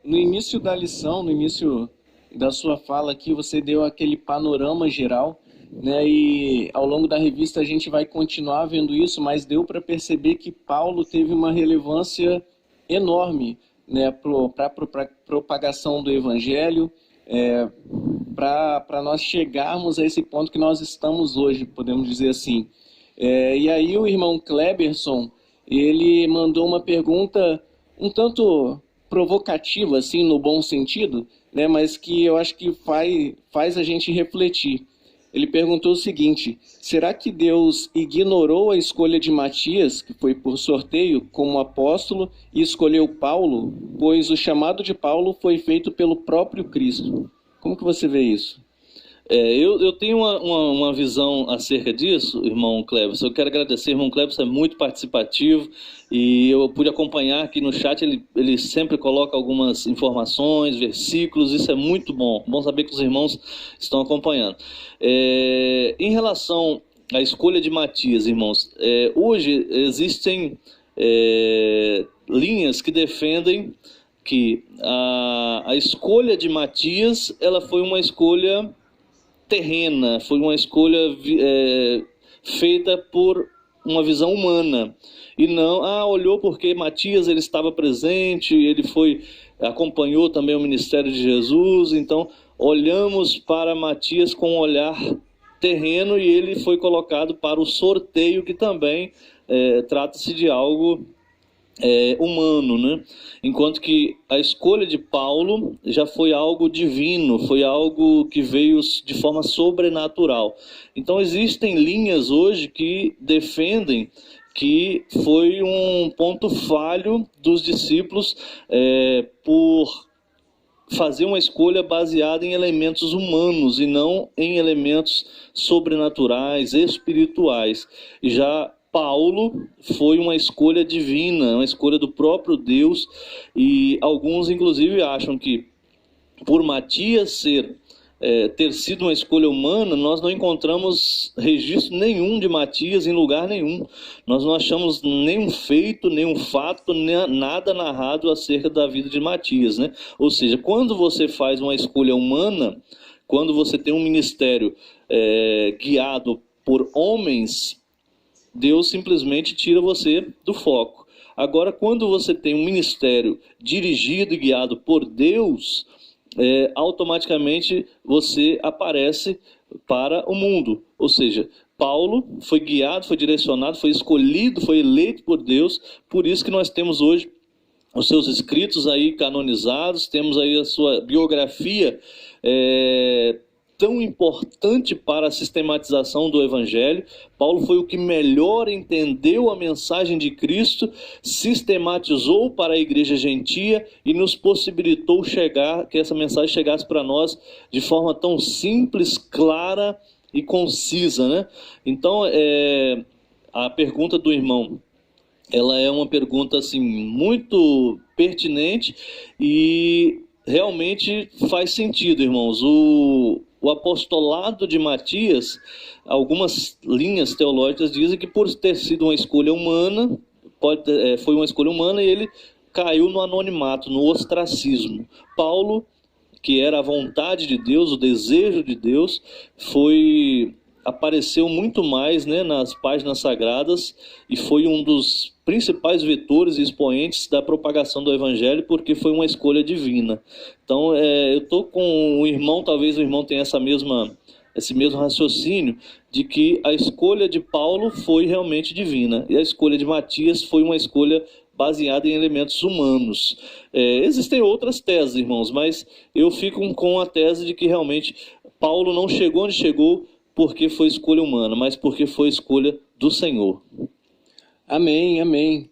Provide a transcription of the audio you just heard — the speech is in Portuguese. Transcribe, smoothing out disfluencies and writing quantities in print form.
no início da lição, no início da sua fala aqui, você deu aquele panorama geral, né? E ao longo da revista a gente vai continuar vendo isso, mas deu para perceber que Paulo teve uma relevância enorme, né, para a propagação do Evangelho, para nós chegarmos a esse ponto que nós estamos hoje, podemos dizer assim. E aí o irmão Kleberson, ele mandou uma pergunta um tanto provocativa, assim, no bom sentido, né, mas que eu acho que faz a gente refletir. Ele perguntou o seguinte: será que Deus ignorou a escolha de Matias, que foi por sorteio, como apóstolo, e escolheu Paulo, pois o chamado de Paulo foi feito pelo próprio Cristo? Como que você vê isso? Eu tenho uma visão acerca disso, irmão Cleves. Eu quero agradecer, irmão Cleves é muito participativo e eu pude acompanhar aqui no chat, ele sempre coloca algumas informações, versículos, isso é muito bom. Bom saber que os irmãos estão acompanhando. Em relação à escolha de Matias, irmãos, hoje existem linhas que defendem que a escolha de Matias, ela foi uma escolha terrena, foi uma escolha feita por uma visão humana, e não, olhou porque Matias ele estava presente, ele acompanhou também o ministério de Jesus, então olhamos para Matias com um olhar terreno e ele foi colocado para o sorteio, que também trata-se de algo humano, né? Enquanto que a escolha de Paulo já foi algo divino, foi algo que veio de forma sobrenatural. Então existem linhas hoje que defendem que foi um ponto falho dos discípulos por fazer uma escolha baseada em elementos humanos e não em elementos sobrenaturais, espirituais. E já Paulo foi uma escolha divina, uma escolha do próprio Deus, e alguns inclusive acham que por Matias ter sido uma escolha humana, nós não encontramos registro nenhum de Matias em lugar nenhum. Nós não achamos nenhum feito, nenhum fato, nada narrado acerca da vida de Matias, né? Ou seja, quando você faz uma escolha humana, quando você tem um ministério guiado por homens, Deus simplesmente tira você do foco. Agora, quando você tem um ministério dirigido e guiado por Deus, automaticamente você aparece para o mundo. Ou seja, Paulo foi guiado, foi direcionado, foi escolhido, foi eleito por Deus. Por isso que nós temos hoje os seus escritos aí canonizados, temos aí a sua biografia tão importante para a sistematização do Evangelho. Paulo foi o que melhor entendeu a mensagem de Cristo, sistematizou para a igreja gentia e nos possibilitou que essa mensagem chegasse para nós de forma tão simples, clara e concisa, né? Então, a pergunta do irmão, ela é uma pergunta assim, muito pertinente e realmente faz sentido, irmãos. O apostolado de Matias, algumas linhas teológicas dizem que por ter sido uma escolha humana, foi uma escolha humana e ele caiu no anonimato, no ostracismo. Paulo, que era a vontade de Deus, o desejo de Deus, apareceu muito mais, né, nas páginas sagradas e foi um dos principais vetores e expoentes da propagação do Evangelho, porque foi uma escolha divina. Então, eu estou com o irmão, talvez o irmão tenha esse mesmo raciocínio, de que a escolha de Paulo foi realmente divina, e a escolha de Matias foi uma escolha baseada em elementos humanos. Existem outras teses, irmãos, mas eu fico com a tese de que realmente Paulo não chegou onde chegou porque foi escolha humana, mas porque foi escolha do Senhor. Amém, amém.